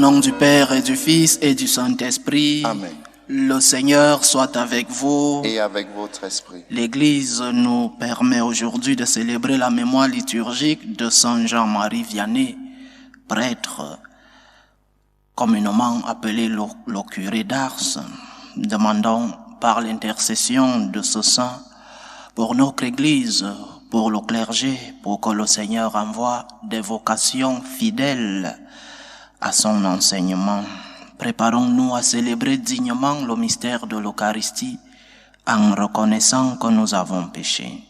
nom du Père et du Fils et du Saint-Esprit. Amen. Le Seigneur soit avec vous. Et avec votre esprit. L'Église nous permet aujourd'hui de célébrer la mémoire liturgique de Saint Jean-Marie Vianney, prêtre communément appelé le curé d'Ars. Demandons par l'intercession de ce saint pour notre Église, pour le clergé, pour que le Seigneur envoie des vocations fidèles à son enseignement. Préparons-nous à célébrer dignement le mystère de l'Eucharistie en reconnaissant que nous avons péché.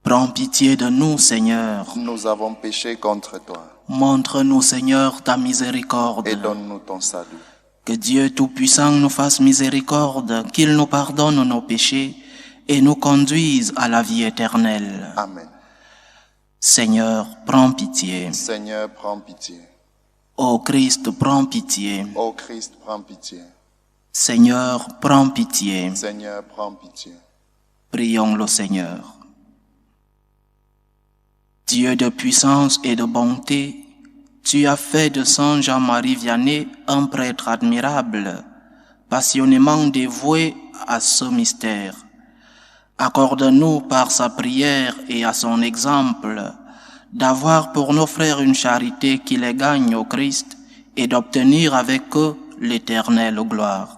Prends pitié de nous, Seigneur. Nous avons péché contre toi. Montre-nous, Seigneur, ta miséricorde. Et donne-nous ton salut. Que Dieu Tout-Puissant nous fasse miséricorde, qu'il nous pardonne nos péchés et nous conduise à la vie éternelle. Amen. Seigneur, prends pitié. Seigneur, prends pitié. Ô Christ, prends pitié. Ô Christ, prends pitié. Seigneur, prends pitié. Seigneur, prends pitié. Prions le Seigneur. Dieu de puissance et de bonté, tu as fait de Saint Jean-Marie Vianney un prêtre admirable, passionnément dévoué à ce mystère. Accorde-nous par sa prière et à son exemple d'avoir pour nos frères une charité qui les gagne au Christ et d'obtenir avec eux l'éternelle gloire.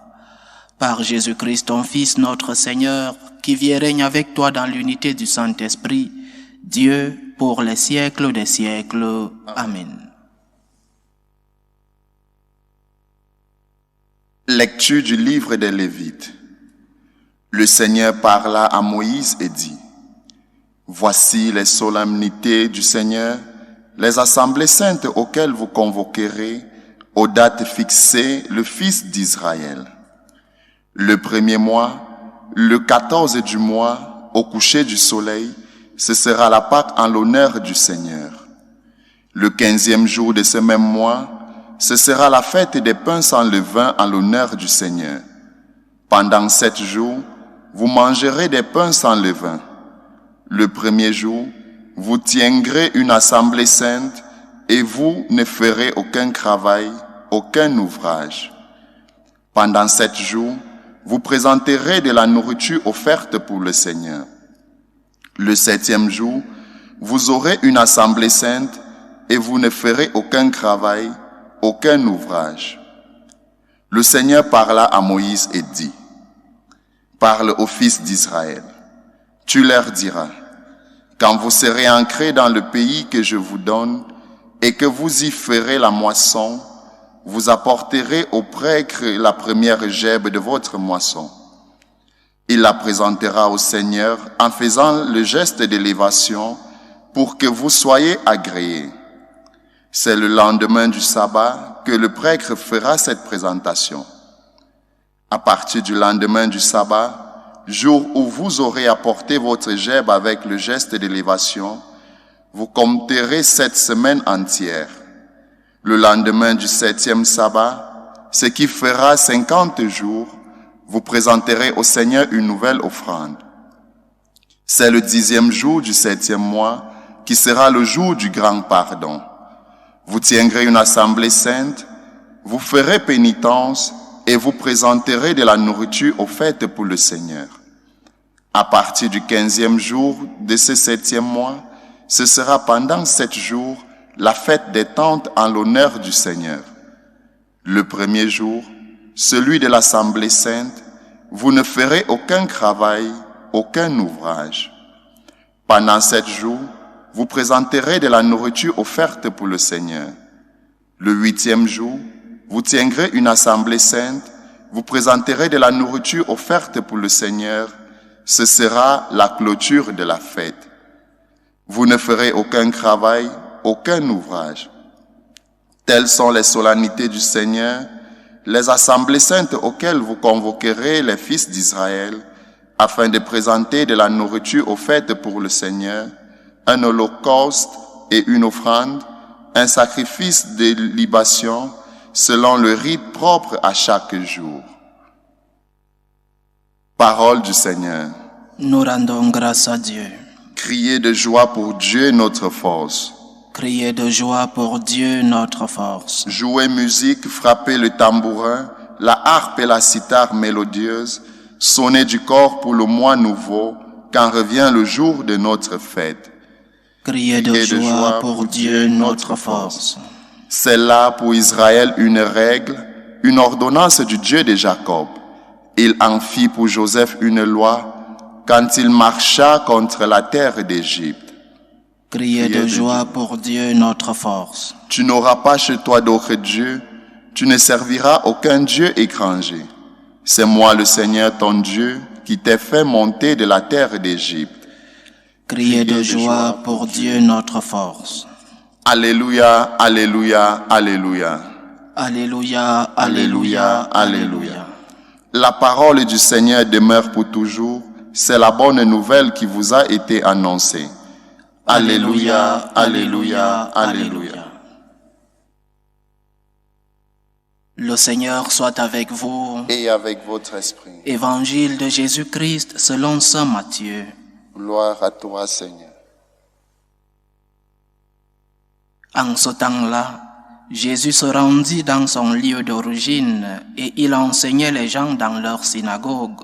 Par Jésus-Christ, ton Fils, notre Seigneur, qui vit et règne avec toi dans l'unité du Saint-Esprit, Dieu, pour les siècles des siècles. Amen. Lecture du livre des Lévites. Le Seigneur parla à Moïse et dit: Voici les solennités du Seigneur, les assemblées saintes auxquelles vous convoquerez aux dates fixées le fils d'Israël. Le premier mois, le 14 du mois, au coucher du soleil, ce sera la Pâque en l'honneur du Seigneur. Le 15e jour de ce même mois, ce sera la fête des pains sans levain en l'honneur du Seigneur. Pendant 7 jours, vous mangerez des pains sans levain. Le premier jour, vous tiendrez une assemblée sainte et vous ne ferez aucun travail, aucun ouvrage. Pendant 7 jours, vous présenterez de la nourriture offerte pour le Seigneur. Le 7e jour, vous aurez une assemblée sainte et vous ne ferez aucun travail, aucun ouvrage. Le Seigneur parla à Moïse et dit: Parle aux fils d'Israël. Tu leur diras: Quand vous serez ancrés dans le pays que je vous donne et que vous y ferez la moisson, vous apporterez au prêtre la première gèbe de votre moisson. Il la présentera au Seigneur en faisant le geste d'élévation pour que vous soyez agréés. C'est le lendemain du sabbat que le prêtre fera cette présentation. À partir du lendemain du sabbat, jour où vous aurez apporté votre gèbe avec le geste d'élévation, vous compterez 7 semaines entières. Le lendemain du 7e sabbat, ce qui fera 50 jours, vous présenterez au Seigneur une nouvelle offrande. C'est le 10e jour du 7e mois qui sera le jour du grand pardon. Vous tiendrez une assemblée sainte, vous ferez pénitence et vous présenterez de la nourriture offerte pour le Seigneur. À partir du 15e jour de ce 7e mois, ce sera pendant 7 jours la fête des tentes en l'honneur du Seigneur. Le premier jour, celui de l'assemblée sainte, vous ne ferez aucun travail, aucun ouvrage. Pendant 7 jours, vous présenterez de la nourriture offerte pour le Seigneur. Le 8e jour, vous tiendrez une assemblée sainte, vous présenterez de la nourriture offerte pour le Seigneur. Ce sera la clôture de la fête. Vous ne ferez aucun travail, aucun ouvrage. Telles sont les solennités du Seigneur, les assemblées saintes auxquelles vous convoquerez les fils d'Israël, afin de présenter de la nourriture offerte pour le Seigneur, un holocauste et une offrande, un sacrifice de libation, selon le rite propre à chaque jour. Parole du Seigneur. Nous rendons grâce à Dieu. Criez de joie pour Dieu notre force. Criez de joie pour Dieu notre force. Jouez musique, frappez le tambourin, la harpe et la cithare mélodieuse, sonnez du corps pour le mois nouveau, quand revient le jour de notre fête. Criez de joie pour Dieu notre force. C'est là pour Israël une règle, une ordonnance du Dieu de Jacob. Il en fit pour Joseph une loi quand il marcha contre la terre d'Égypte. Criez de joie pour Dieu notre force. Tu n'auras pas chez toi d'autre Dieu, tu ne serviras aucun Dieu étranger. C'est moi le Seigneur ton Dieu qui t'ai fait monter de la terre d'Égypte. Criez de joie pour Dieu notre force. Alléluia, alléluia, alléluia. Alléluia, alléluia, alléluia. La parole du Seigneur demeure pour toujours, c'est la bonne nouvelle qui vous a été annoncée. Alléluia, alléluia, alléluia. Le Seigneur soit avec vous. Et avec votre esprit. Évangile de Jésus-Christ selon saint Matthieu. Gloire à toi, Seigneur. En ce temps-là, Jésus se rendit dans son lieu d'origine et il enseignait les gens dans leur synagogue,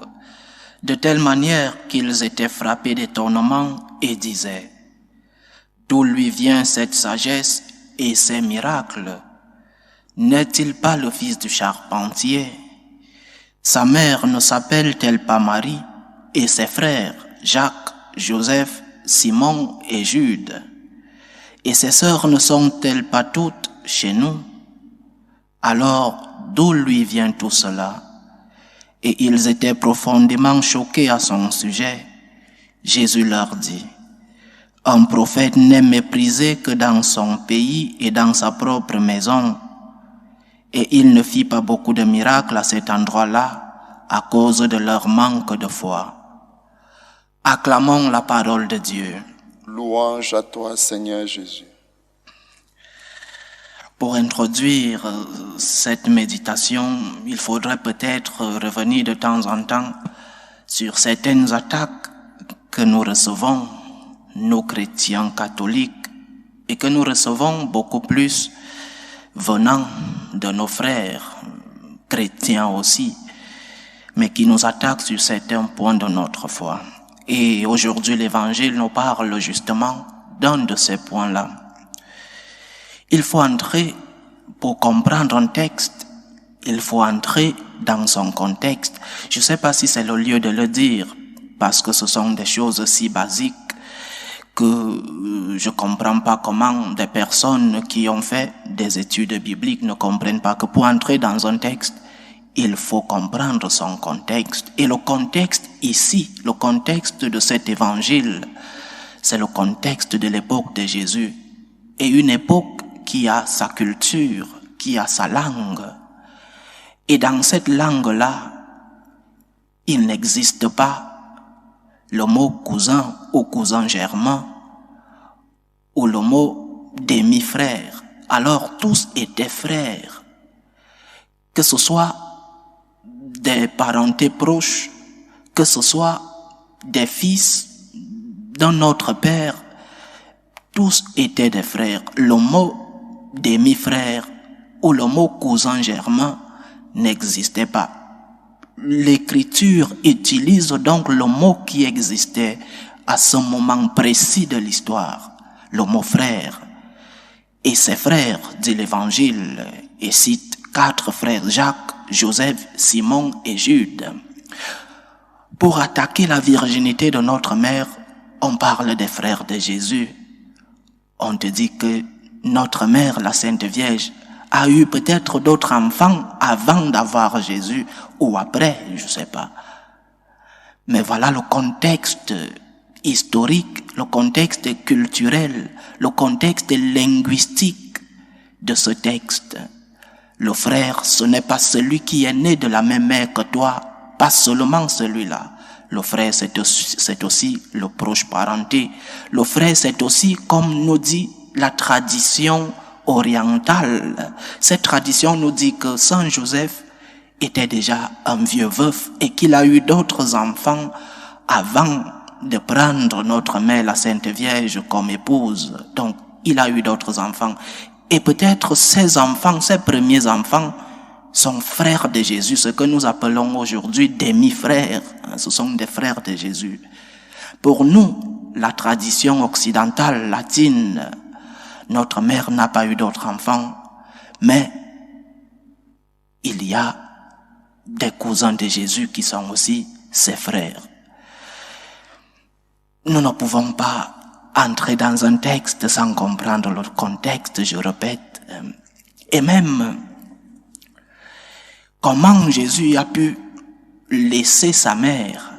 de telle manière qu'ils étaient frappés d'étonnement et disaient: d'où lui vient cette sagesse et ces miracles? N'est-il pas le fils du charpentier? Sa mère ne s'appelle-t-elle pas Marie, et ses frères Jacques, Joseph, Simon et Jude? Et ses sœurs ne sont-elles pas toutes chez nous? Alors, d'où lui vient tout cela? Et ils étaient profondément choqués à son sujet. Jésus leur dit: un prophète n'est méprisé que dans son pays et dans sa propre maison. Et il ne fit pas beaucoup de miracles à cet endroit-là à cause de leur manque de foi. Acclamons la parole de Dieu. Louange à toi, Seigneur Jésus. Pour introduire cette méditation, il faudrait peut-être revenir de temps en temps sur certaines attaques que nous recevons, nous chrétiens catholiques, et que nous recevons beaucoup plus venant de nos frères chrétiens aussi, mais qui nous attaquent sur certains points de notre foi. Et aujourd'hui, l'Évangile nous parle justement d'un de ces points-là. Il faut entrer, pour comprendre un texte, il faut entrer dans son contexte. Je ne sais pas si c'est le lieu de le dire, parce que ce sont des choses si basiques que je comprends pas comment des personnes qui ont fait des études bibliques ne comprennent pas que pour entrer dans un texte, il faut comprendre son contexte. Et le contexte ici, le contexte de cet évangile, c'est le contexte de l'époque de Jésus. Et une époque qui a sa culture, qui a sa langue. Et dans cette langue-là, il n'existe pas le mot cousin ou cousin germain, ou le mot demi-frère. Alors tous étaient frères. Que ce soit des parentés proches, que ce soit des fils d'un autre père, tous étaient des frères. Le mot demi-frère ou le mot cousin germain n'existait pas. L'Écriture utilise donc le mot qui existait à ce moment précis de l'histoire, le mot frère. Et ces frères, dit l'Évangile, et cite 4 frères, Jacques, Joseph, Simon et Jude. Pour attaquer la virginité de notre mère, on parle des frères de Jésus. On te dit que notre mère, la Sainte Vierge, a eu peut-être d'autres enfants avant d'avoir Jésus ou après, je ne sais pas. Mais voilà le contexte historique, le contexte culturel, le contexte linguistique de ce texte. Le frère, ce n'est pas celui qui est né de la même mère que toi, pas seulement celui-là. Le frère, c'est aussi le proche parenté. Le frère, c'est aussi, comme nous dit la tradition orientale. Cette tradition nous dit que Saint Joseph était déjà un vieux veuf et qu'il a eu d'autres enfants avant de prendre notre mère, la Sainte Vierge, comme épouse. Donc, il a eu d'autres enfants. Et peut-être ces enfants, ces premiers enfants, sont frères de Jésus, ce que nous appelons aujourd'hui demi-frères. Ce sont des frères de Jésus. Pour nous, la tradition occidentale, latine, notre mère n'a pas eu d'autres enfants, mais il y a des cousins de Jésus qui sont aussi ses frères. Nous ne pouvons pas entrer dans un texte sans comprendre le contexte, je répète. Et même, comment Jésus a pu laisser sa mère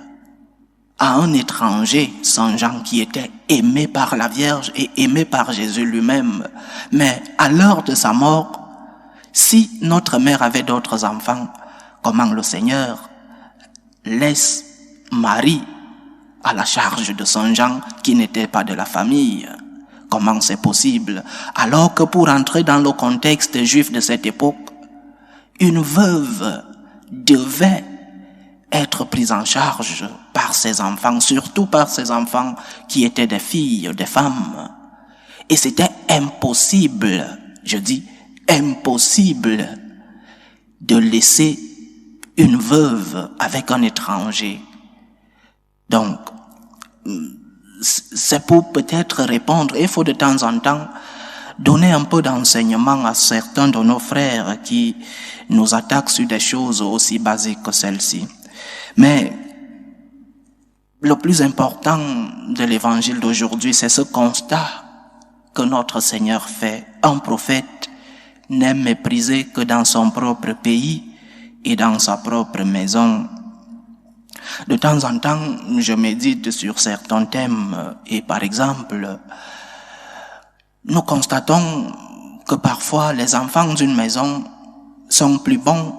à un étranger, Saint Jean, qui était aimé par la Vierge et aimé par Jésus lui-même. Mais à l'heure de sa mort, si notre mère avait d'autres enfants, comment le Seigneur laisse Marie à la charge de Saint Jean qui n'était pas de la famille? Comment c'est possible? Alors que pour entrer dans le contexte juif de cette époque, une veuve devait être prise en charge par ses enfants, surtout par ses enfants qui étaient des filles, des femmes. Et c'était impossible, je dis impossible, de laisser une veuve avec un étranger. Donc, c'est pour peut-être répondre, il faut de temps en temps donner un peu d'enseignement à certains de nos frères qui nous attaquent sur des choses aussi basiques que celles-ci. Mais le plus important de l'évangile d'aujourd'hui, c'est ce constat que notre Seigneur fait. Un prophète n'est méprisé que dans son propre pays et dans sa propre maison. De temps en temps, je médite sur certains thèmes et par exemple, nous constatons que parfois les enfants d'une maison sont plus bons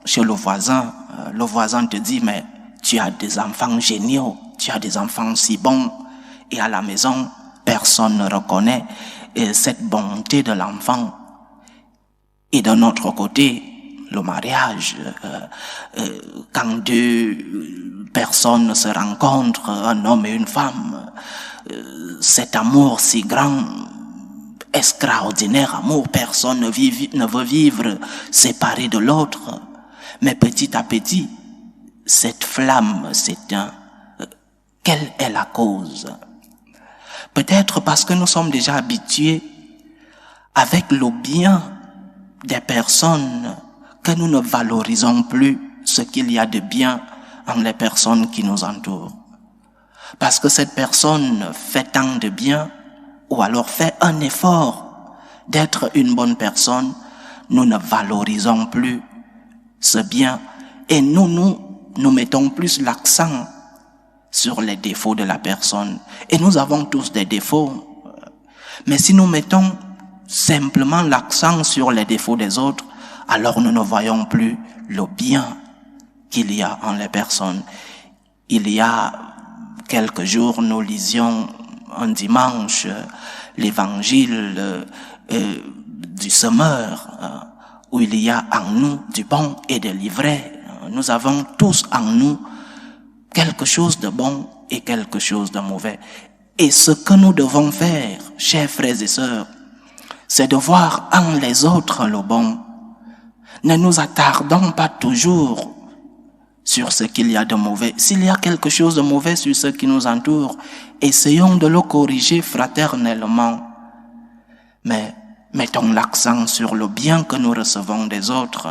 chez le voisin. Le voisin te dit, mais tu as des enfants géniaux, tu as des enfants si bons. Et à la maison, personne ne reconnaît cette bonté de l'enfant. Et d'un autre côté, le mariage, quand deux personnes se rencontrent, un homme et une femme, cet amour si grand, extraordinaire amour, personne ne veut vivre séparé de l'autre. Mais petit à petit, cette flamme s'éteint. Quelle est la cause? Peut-être parce que nous sommes déjà habitués avec le bien des personnes que nous ne valorisons plus ce qu'il y a de bien en les personnes qui nous entourent. Parce que cette personne fait tant de bien ou alors fait un effort d'être une bonne personne, nous ne valorisons plus ce bien et nous mettons plus l'accent sur les défauts de la personne. Et nous avons tous des défauts. Mais si nous mettons simplement l'accent sur les défauts des autres, alors nous ne voyons plus le bien qu'il y a en les personnes. Il y a quelques jours, nous lisions un dimanche l'évangile du semeur, où il y a en nous du bon et de l'ivraie. Nous avons tous en nous quelque chose de bon et quelque chose de mauvais. Et ce que nous devons faire, chers frères et sœurs, c'est de voir en les autres le bon. Ne nous attardons pas toujours sur ce qu'il y a de mauvais. S'il y a quelque chose de mauvais sur ce qui nous entoure, essayons de le corriger fraternellement. Mais mettons l'accent sur le bien que nous recevons des autres.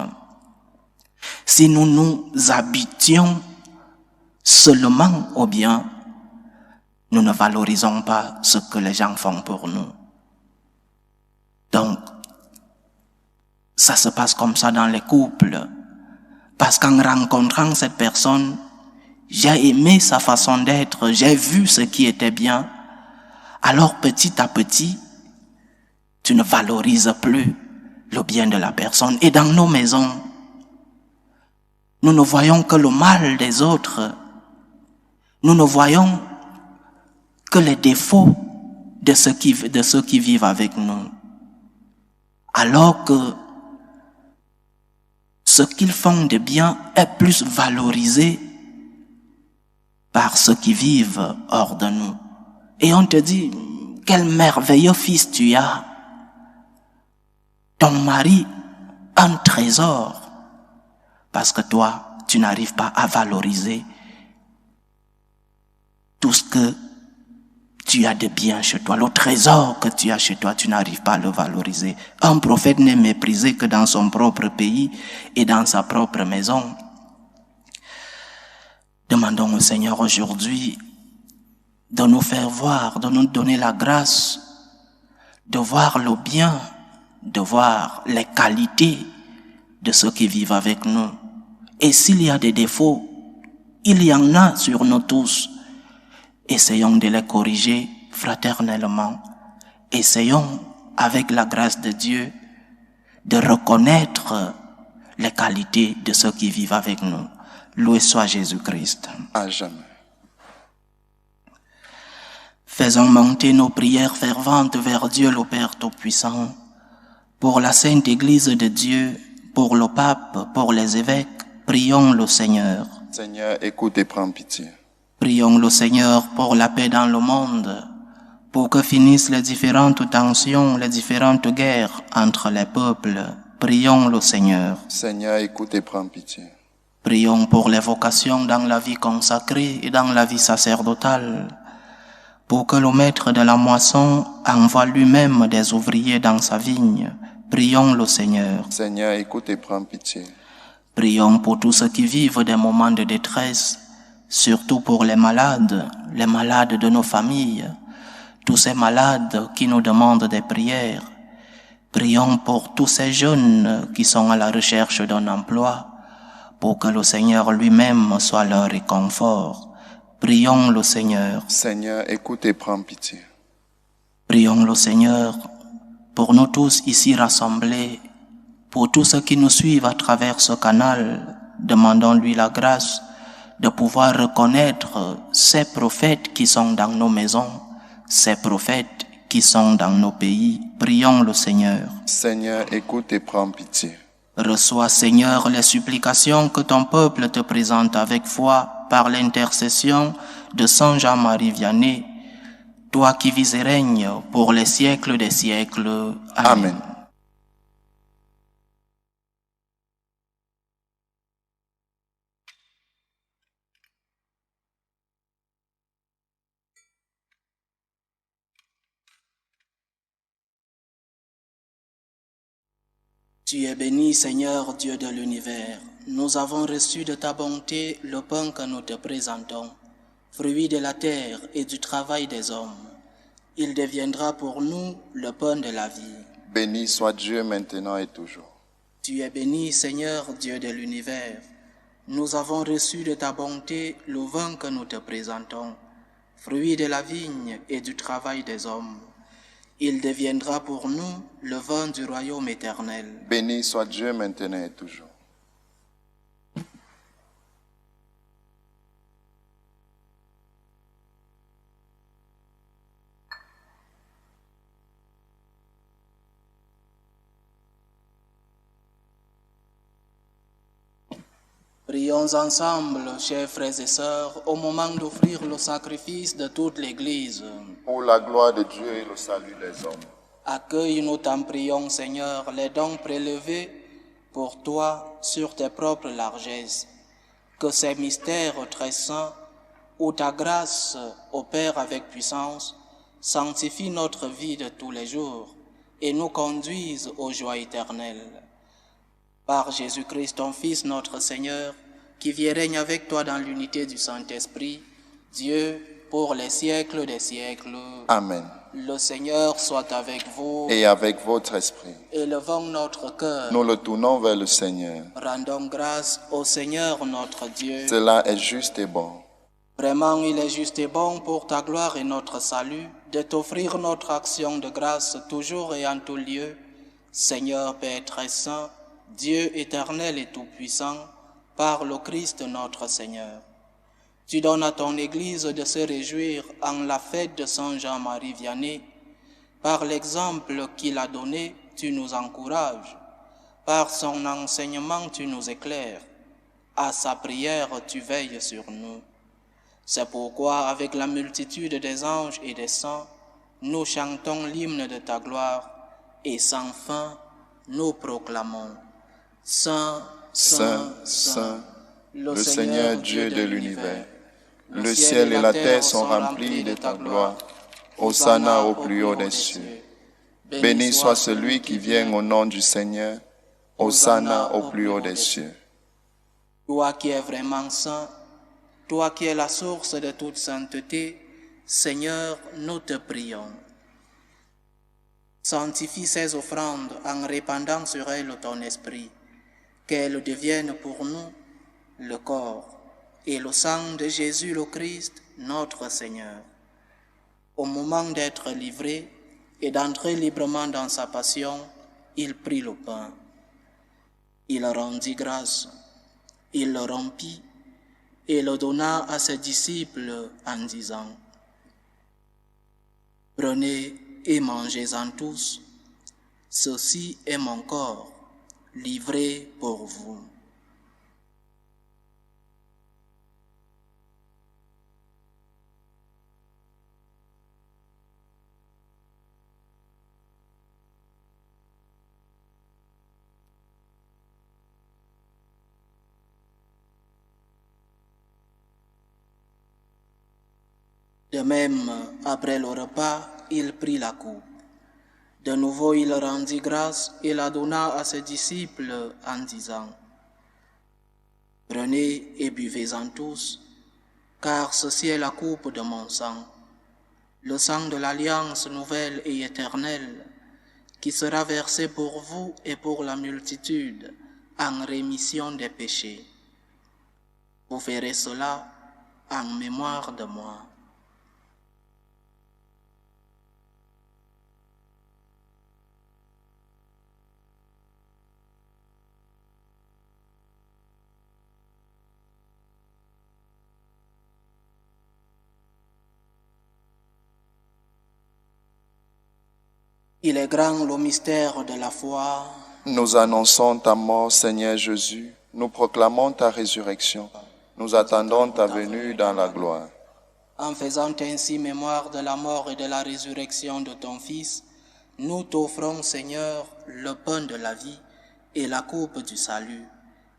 Si nous nous habitions seulement au bien, nous ne valorisons pas ce que les gens font pour nous. Donc, ça se passe comme ça dans les couples. Parce qu'en rencontrant cette personne, j'ai aimé sa façon d'être, j'ai vu ce qui était bien. Alors petit à petit, tu ne valorises plus le bien de la personne. Et dans nos maisons, nous ne voyons que le mal des autres. Nous ne voyons que les défauts de ceux qui vivent avec nous. Alors que ce qu'ils font de bien est plus valorisé par ceux qui vivent hors de nous. Et on te dit, quel merveilleux fils tu as. Ton mari, un trésor. Parce que toi, tu n'arrives pas à valoriser tout ce que tu as de bien chez toi. Le trésor que tu as chez toi, tu n'arrives pas à le valoriser. Un prophète n'est méprisé que dans son propre pays et dans sa propre maison. Demandons au Seigneur aujourd'hui de nous faire voir, de nous donner la grâce, de voir le bien, de voir les qualités de ceux qui vivent avec nous. Et s'il y a des défauts, il y en a sur nous tous. Essayons de les corriger fraternellement. Essayons, avec la grâce de Dieu, de reconnaître les qualités de ceux qui vivent avec nous. Loué soit Jésus-Christ. À jamais. Faisons monter nos prières ferventes vers Dieu le Père Tout-Puissant, pour la Sainte Église de Dieu, pour le pape, pour les évêques. Prions le Seigneur. Seigneur, écoute et prends pitié. Prions le Seigneur pour la paix dans le monde, pour que finissent les différentes tensions, les différentes guerres entre les peuples. Prions le Seigneur. Seigneur, écoute et prends pitié. Prions pour les vocations dans la vie consacrée et dans la vie sacerdotale, pour que le maître de la moisson envoie lui-même des ouvriers dans sa vigne. Prions le Seigneur. Seigneur, écoute et prends pitié. Prions pour tous ceux qui vivent des moments de détresse, surtout pour les malades de nos familles, tous ces malades qui nous demandent des prières. Prions pour tous ces jeunes qui sont à la recherche d'un emploi, pour que le Seigneur lui-même soit leur réconfort. Prions le Seigneur. Seigneur, écoute et prends pitié. Prions le Seigneur pour nous tous ici rassemblés, pour tous ceux qui nous suivent à travers ce canal. Demandons-lui la grâce de pouvoir reconnaître ces prophètes qui sont dans nos maisons, ces prophètes qui sont dans nos pays. Prions le Seigneur. Seigneur, écoute et prends pitié. Reçois, Seigneur, les supplications que ton peuple te présente avec foi par l'intercession de Saint Jean-Marie Vianney, toi qui vis et règnes pour les siècles des siècles. Amen. Amen. Tu es béni, Seigneur, Dieu de l'univers. Nous avons reçu de ta bonté le pain que nous te présentons, fruit de la terre et du travail des hommes. Il deviendra pour nous le pain de la vie. Béni soit Dieu maintenant et toujours. Tu es béni, Seigneur, Dieu de l'univers. Nous avons reçu de ta bonté le vin que nous te présentons, fruit de la vigne et du travail des hommes. Il deviendra pour nous le vin du royaume éternel. Béni soit Dieu maintenant et toujours. Prions ensemble, chers frères et sœurs, au moment d'offrir le sacrifice de toute l'Église. Pour la gloire de Dieu et le salut des hommes. Accueille, nous t'en prions, Seigneur, les dons prélevés pour toi sur tes propres largesses. Que ces mystères très saints, où ta grâce opère avec puissance, sanctifie notre vie de tous les jours et nous conduise aux joies éternelles. Par Jésus-Christ, ton Fils, notre Seigneur, qui vit et règne avec toi dans l'unité du Saint-Esprit, Dieu, pour les siècles des siècles. Amen. Le Seigneur soit avec vous. Et avec votre esprit. Élevons notre cœur. Nous le tournons vers le Seigneur. Rendons grâce au Seigneur notre Dieu. Cela est juste et bon. Vraiment, il est juste et bon pour ta gloire et notre salut de t'offrir notre action de grâce toujours et en tout lieu. Seigneur Père très saint, Dieu éternel et tout-puissant, par le Christ notre Seigneur. Tu donnes à ton Église de se réjouir en la fête de Saint Jean-Marie Vianney. Par l'exemple qu'il a donné, tu nous encourages. Par son enseignement, tu nous éclaires. À sa prière, tu veilles sur nous. C'est pourquoi, avec la multitude des anges et des saints, nous chantons l'hymne de ta gloire et sans fin, nous proclamons Saint, Saint, Saint, le Seigneur Dieu de l'univers. Le ciel et la terre sont remplis de ta gloire. Hosanna au plus haut des cieux. Béni soit celui qui vient au nom du Seigneur. Hosanna au plus haut des cieux. Toi qui es vraiment saint, toi qui es la source de toute sainteté, Seigneur, nous te prions. Sanctifie ces offrandes en répandant sur elles ton esprit, qu'elles deviennent pour nous le corps et le sang de Jésus le Christ, notre Seigneur. Au moment d'être livré et d'entrer librement dans sa passion, il prit le pain. Il rendit grâce, il le rompit et le donna à ses disciples en disant « Prenez et mangez-en tous, ceci est mon corps, livré pour vous. » De même, après le repas, il prit la coupe. De nouveau, il rendit grâce et la donna à ses disciples en disant « Prenez et buvez-en tous, car ceci est la coupe de mon sang, le sang de l'alliance nouvelle et éternelle, qui sera versé pour vous et pour la multitude en rémission des péchés. Vous ferez cela en mémoire de moi. » Il est grand le mystère de la foi. Nous annonçons ta mort, Seigneur Jésus. Nous proclamons ta résurrection. Nous attendons ta venue dans la gloire. En faisant ainsi mémoire de la mort et de la résurrection de ton Fils, nous t'offrons, Seigneur, le pain de la vie et la coupe du salut.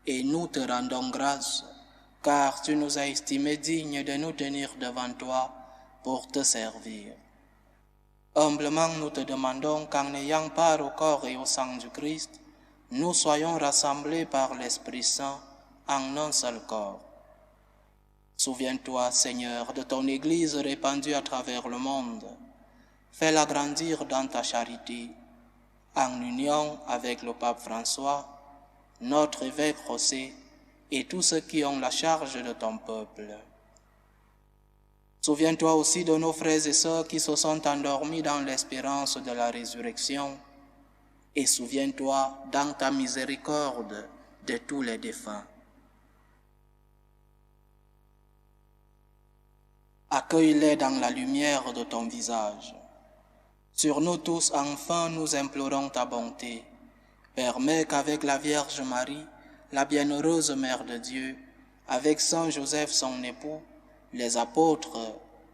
Et nous te rendons grâce, car tu nous as estimés dignes de nous tenir devant toi pour te servir. Humblement, nous te demandons qu'en ayant part au corps et au sang du Christ, nous soyons rassemblés par l'Esprit Saint en un seul corps. Souviens-toi, Seigneur, de ton Église répandue à travers le monde. Fais-la grandir dans ta charité, en union avec le pape François, notre évêque José et tous ceux qui ont la charge de ton peuple. Souviens-toi aussi de nos frères et sœurs qui se sont endormis dans l'espérance de la résurrection, et souviens-toi dans ta miséricorde de tous les défunts. Accueille-les dans la lumière de ton visage. Sur nous tous, enfin, nous implorons ta bonté. Permets qu'avec la Vierge Marie, la bienheureuse Mère de Dieu, avec Saint Joseph son époux, les apôtres,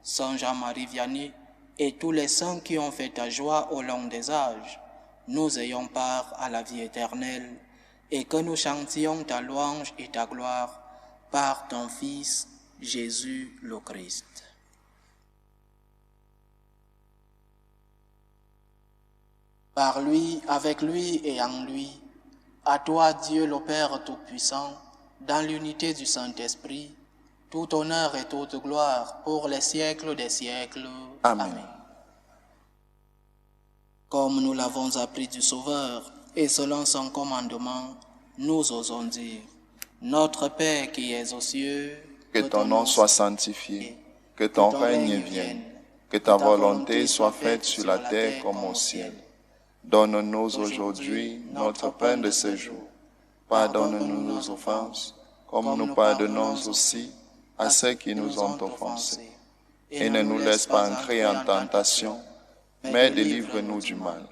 Saint Jean-Marie Vianney et tous les saints qui ont fait ta joie au long des âges, nous ayons part à la vie éternelle et que nous chantions ta louange et ta gloire par ton Fils, Jésus le Christ. Par lui, avec lui et en lui, à toi Dieu le Père Tout-Puissant, dans l'unité du Saint-Esprit, tout honneur et toute gloire pour les siècles des siècles. Amen. Comme nous l'avons appris du Sauveur, et selon son commandement, nous osons dire, Notre Père qui es aux cieux, que ton nom soit sanctifié, que ton règne vienne, que ta volonté soit faite sur la terre comme au ciel. Donne-nous aujourd'hui notre pain de ce jour. Pardonne-nous nos offenses, comme nous pardonnons aussi à ceux qui nous ont offensés. Et ne nous laisse pas entrer en tentation, mais délivre-nous du mal.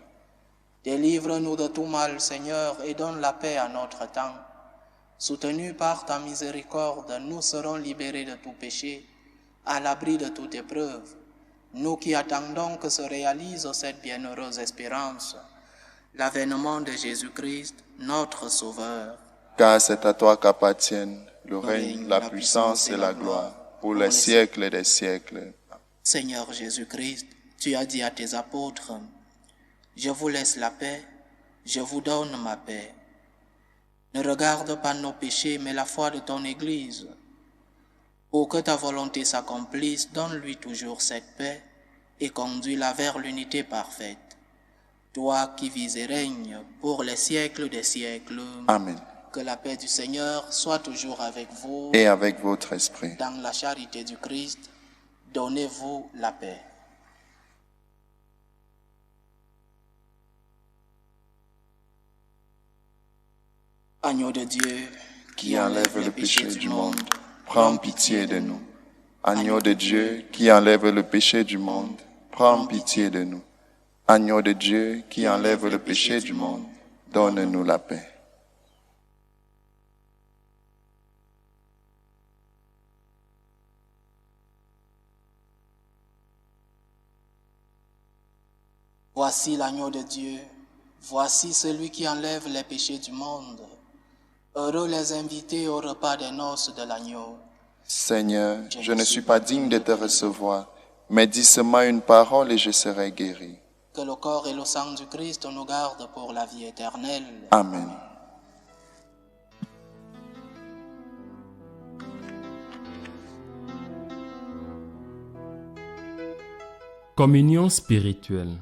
Délivre-nous de tout mal, Seigneur, et donne la paix à notre temps. Soutenus par ta miséricorde, nous serons libérés de tout péché, à l'abri de toute épreuve. nous qui attendons que se réalise cette bienheureuse espérance, l'avènement de Jésus-Christ, notre Sauveur. Car c'est à toi qu'appartiennent le règne, la puissance et la gloire, pour les siècles des siècles. Seigneur Jésus-Christ, tu as dit à tes apôtres, « Je vous laisse la paix, je vous donne ma paix. Ne regarde pas nos péchés, mais la foi de ton Église. Pour que ta volonté s'accomplisse, donne-lui toujours cette paix et conduis-la vers l'unité parfaite. Toi qui vis et règnes pour les siècles des siècles. Amen. Que la paix du Seigneur soit toujours avec vous. Et avec votre esprit. Dans la charité du Christ, donnez-vous la paix. Agneau de Dieu, qui enlève le péché du monde, prends pitié de nous. Agneau de Dieu, qui enlève le péché du monde, prends pitié de nous. Agneau de Dieu, qui enlève le péché du monde, donne-nous la paix. Voici l'agneau de Dieu, voici celui qui enlève les péchés du monde. Heureux les invités au repas des noces de l'agneau. Seigneur, je ne suis pas digne de te recevoir, mais dis seulement une parole et je serai guéri. Que le corps et le sang du Christ nous gardent pour la vie éternelle. Amen. Communion spirituelle.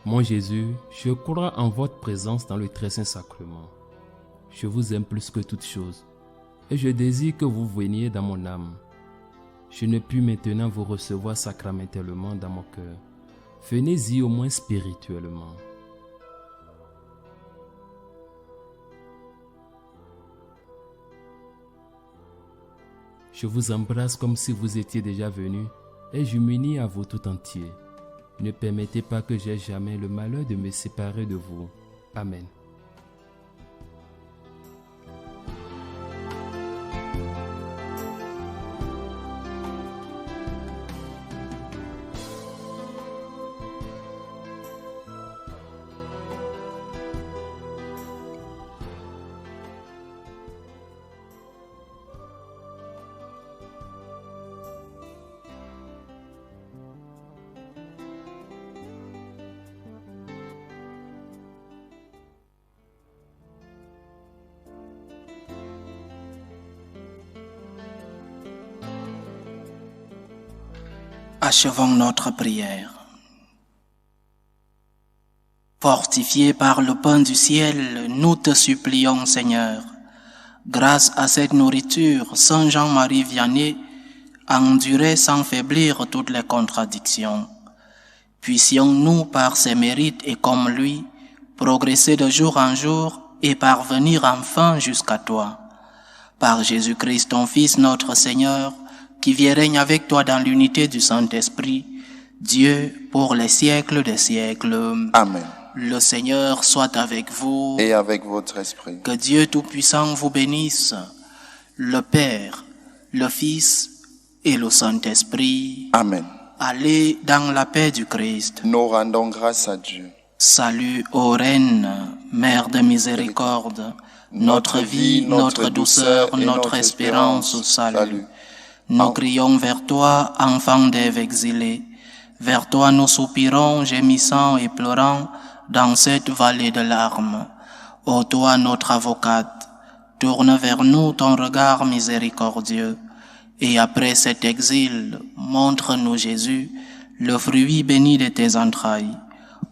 Mon Jésus, je crois en votre présence dans le très saint sacrement. Je vous aime plus que toute chose, et je désire que vous veniez dans mon âme. Je ne puis maintenant vous recevoir sacramentellement dans mon cœur. Venez-y au moins spirituellement. Je vous embrasse comme si vous étiez déjà venu, et je m'unis à vous tout entier. Ne permettez pas que j'aie jamais le malheur de me séparer de vous. Amen. Achevons notre prière. Fortifiés par le pain du ciel, nous te supplions, Seigneur. Grâce à cette nourriture, Saint Jean-Marie Vianney a enduré sans faiblir toutes les contradictions. Puissions-nous, par ses mérites et comme lui, progresser de jour en jour et parvenir enfin jusqu'à toi. Par Jésus-Christ, ton Fils, notre Seigneur, qui vit et règne avec toi dans l'unité du Saint-Esprit, Dieu pour les siècles des siècles. Amen. Le Seigneur soit avec vous. Et avec votre esprit. Que Dieu Tout-Puissant vous bénisse, le Père, le Fils et le Saint-Esprit. Amen. Allez dans la paix du Christ. Nous rendons grâce à Dieu. Salut ô Reine, Mère de miséricorde, notre vie, notre douceur, notre espérance au salut. Nous crions vers toi, enfant d'Ève exilée. Vers toi nous soupirons, gémissant et pleurant dans cette vallée de larmes. Ô toi, notre avocate, tourne vers nous ton regard miséricordieux. Et après cet exil, montre-nous Jésus, le fruit béni de tes entrailles.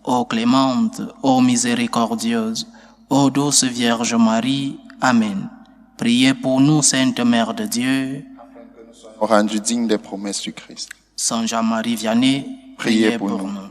Ô clémente, ô miséricordieuse, ô douce Vierge Marie. Amen. Priez pour nous, Sainte Mère de Dieu, Rendu digne des promesses du Christ. Saint Jean-Marie Vianney, priez pour nous.